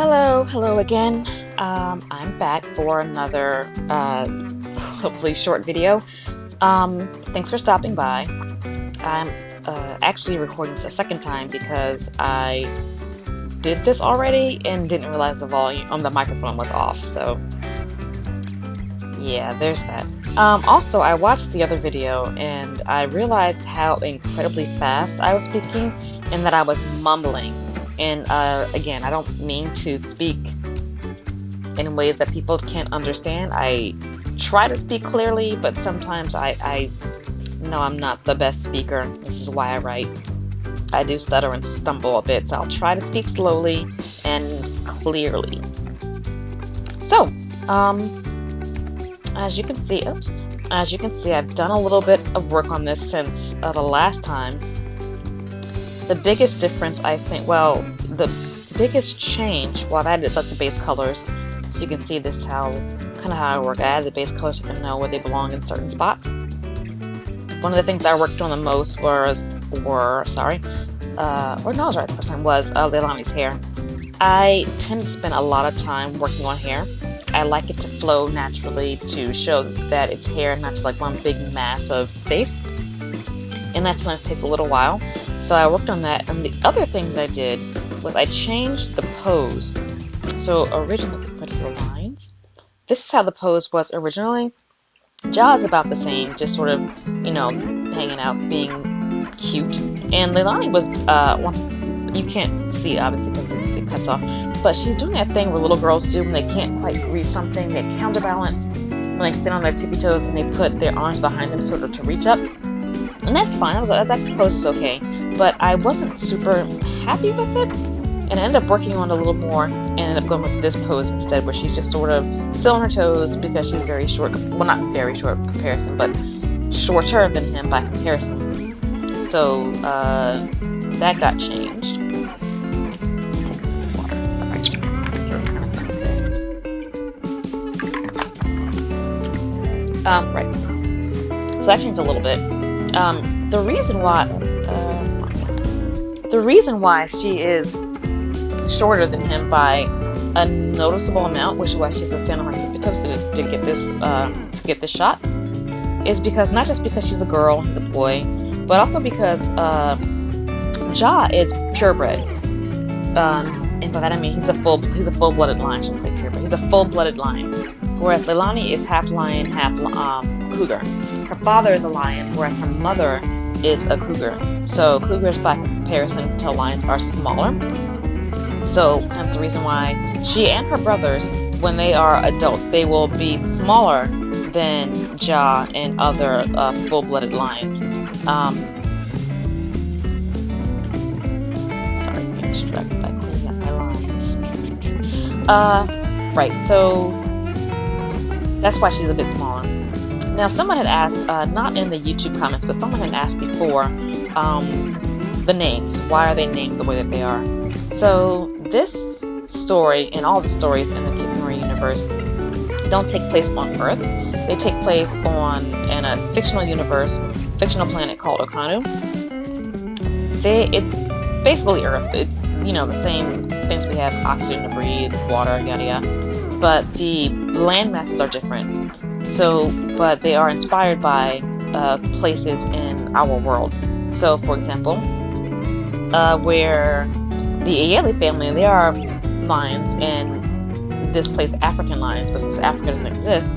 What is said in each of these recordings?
Hello again. I'm back for another, hopefully short video. Thanks for stopping by. I'm actually recording this a second time because I did this already and didn't realize the volume on the microphone was off. So yeah, there's that. Also, I watched the other video and I realized how incredibly fast I was speaking and that I was mumbling. And again, I don't mean to speak in ways that people can't understand. I try to speak clearly, but sometimes I know I'm not the best speaker. This is why I write. I do stutter and stumble a bit, so I'll try to speak slowly and clearly. So, as you can see, I've done a little bit of work on this since the last time. The biggest difference, I think, well, the biggest change, well, I've added like the base colors, so you can see this how I work. I added the base colors so you can know where they belong in certain spots. One of the things I worked on the most was Leilani's hair. I tend to spend a lot of time working on hair. I like it to flow naturally, to show that it's hair, not just like one big mass of space. And that sometimes takes a little while. So I worked on that. And the other thing that I did was I changed the pose. So originally, the lines. This is how the pose was originally. Jaw is about the same, just sort of, hanging out, being cute. And Leilani was, you can't see obviously because it cuts off, but she's doing that thing where little girls do when they can't quite reach something. They counterbalance when they stand on their tippy toes and they put their arms behind them sort of to reach up. And that's fine. That pose is okay, but I wasn't super happy with it, and I ended up working on it a little more and ended up going with this pose instead, where she's just sort of still on her toes because she's very short. Well, not very short in comparison, but shorter than him by comparison. So that got changed. Take a sip of water. Sorry, it was kind of funny today. Right. So that changed a little bit. The reason why she is shorter than him by a noticeable amount, which is why she has to stand on her tippy toes to get this shot, is because not just because she's a girl, he's a boy, but also because Ja is purebred, and by that I mean he's a full-blooded lion. I shouldn't say purebred. He's a full-blooded lion, whereas Leilani is half lion, half cougar. Her father is a lion, whereas her mother is a cougar. So cougars, by comparison to lions, are smaller. So that's the reason why she and her brothers, when they are adults, they will be smaller than Ja and other full-blooded lions. Sorry, I'm getting distracted by cleaning up my lines. Right, so that's why she's a bit smaller. Now, someone had asked, not in the YouTube comments, but someone had asked before, the names. Why are they named the way that they are? So this story and all the stories in the Kitt Mouri universe don't take place on Earth. They take place in a fictional universe, fictional planet called Okanu. It's basically Earth. It's, the same things we have: oxygen to breathe, water, yada yada. But the land masses are different. So, but they are inspired by places in our world. So, for example, where the Ayeli family, they are lions, and this place African lions, but since Africa doesn't exist,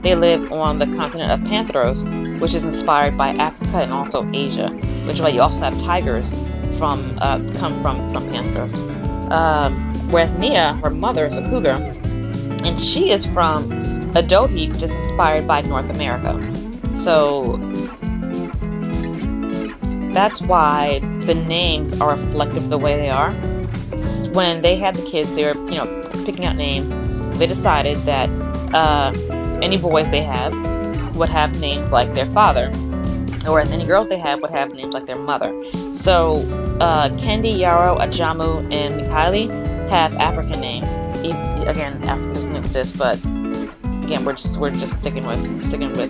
they live on the continent of Panthros, which is inspired by Africa and also Asia, which is why you also have tigers come from Panthros. Whereas Nia, her mother, is a cougar, and she is from Adohi, which is inspired by North America. So that's why the names are reflective of the way they are. When they had the kids, they were, picking out names. They decided that any boys they have would have names like their father, or any girls they have would have names like their mother. So Kendi, Yarrow, Ajamu, and Mikaeli have African names. Again, Africa doesn't exist, but again, we're just sticking with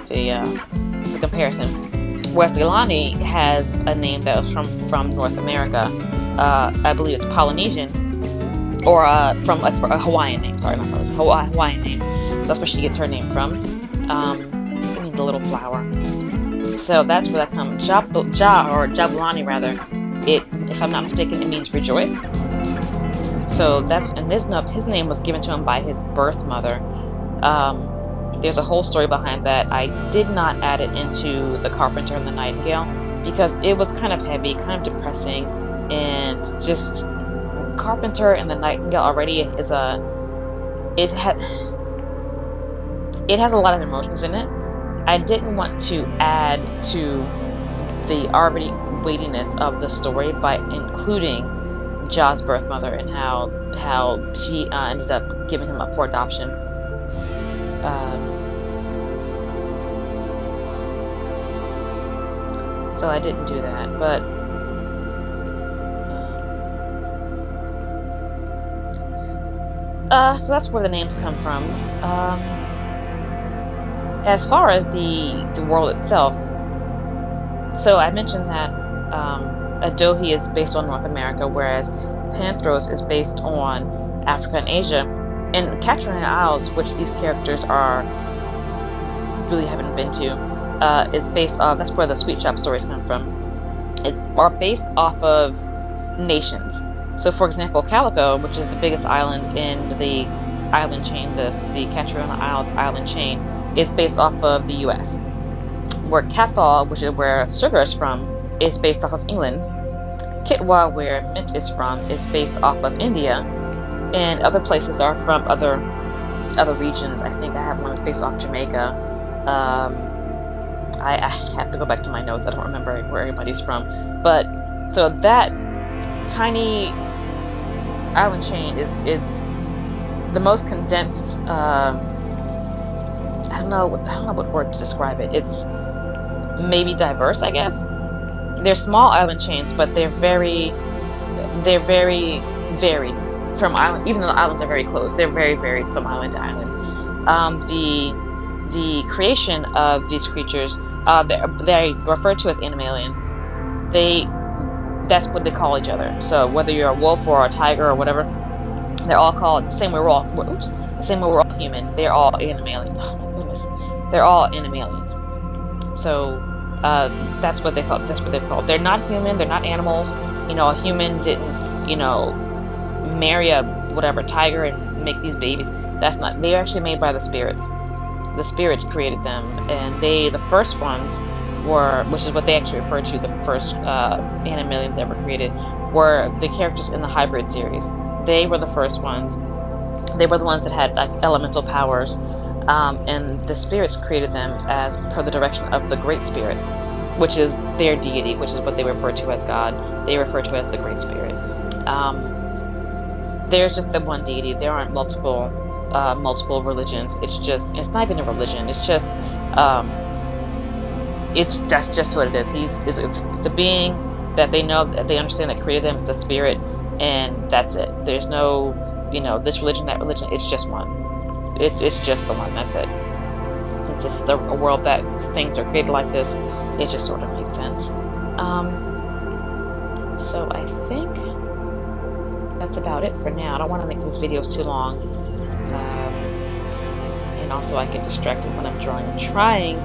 the comparison. Whereas Leilani has a name that was from North America. I believe it's Polynesian, or from a Hawaiian name. Sorry, not from Hawaiian name. That's where she gets her name from. It means a little flower. So that's where that comes. Jabulani rather. If I'm not mistaken, it means rejoice. So and his name was given to him by his birth mother. There's a whole story behind that. I did not add it into The Carpenter and the Nightingale because it was kind of heavy, kind of depressing, and just Carpenter and the Nightingale already it has a lot of emotions in it. I didn't want to add to the already weightiness of the story by including Ja's birth mother and how she ended up giving him up for adoption. So I didn't do that, but so that's where the names come from. As far as the world itself, so I mentioned that Adohi is based on North America, whereas Panthros is based on Africa and Asia. And Catriona Isles, which these characters really haven't been to, is based off. That's where the Sweet Shop stories come from. Are based off of nations. So, for example, Calico, which is the biggest island in the island chain, the Catriona Isles island chain, is based off of the U.S. Where Cathal, which is where sugar is from, is based off of England. Kitwa, where mint is from, is based off of India, and other places are from other regions. I think I have one based off Jamaica. I have to go back to my notes. I don't remember where everybody's from, but so that tiny island chain is the most condensed. I don't know what word to describe it. It's maybe diverse, I guess. They're small island chains, but they're very varied from island. Even though the islands are very close, they're very varied from island to island. The creation of these creatures, they're referred to as animalian. That's what they call each other. So whether you're a wolf or a tiger or whatever, they're all called the same way. We're all human. They're all animalian. Oh my goodness, they're all animalians. So that's what they call. That's what they're called. They're not human. They're not animals. A human didn't, marry a whatever tiger and make these babies. That's not. They're actually made by the spirits. The spirits created them, and the first ones were, which is what they actually refer to, the first animalians ever created, were the characters in the hybrid series. They were the first ones. They were the ones that had elemental powers, and the spirits created them as per the direction of the Great Spirit, which is their deity, which is what they refer to as God. They refer to as the Great Spirit. There's just the one deity. There aren't multiple religions. It's not even a religion. It's just that's just what it is. It's a being that they know, that they understand, that created them. It's a spirit, and that's it. There's no, this religion, that religion. It's just one. It's just the one. That's it. Since this is a world that things are created like this, it just sort of makes sense. So I think that's about it for now. I don't want to make these videos too long. And also I get distracted when I'm drawing. I'm trying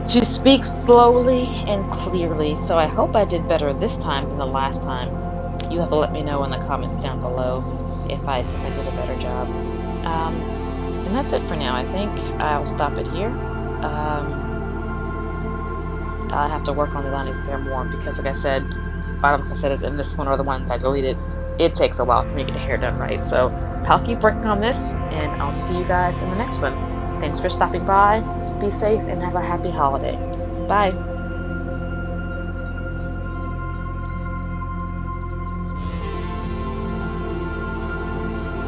to speak slowly and clearly, so I hope I did better this time than the last time. You have to let me know in the comments down below if I did a better job. And that's it for now. I think I'll stop it here. I'll have to work on Leilani's hair more because, like I said, I don't know if I said it in this one or the one that I deleted, it takes a while for me to get the hair done right. So I'll keep working on this, and I'll see you guys in the next one. Thanks for stopping by. Be safe and have a happy holiday. Bye.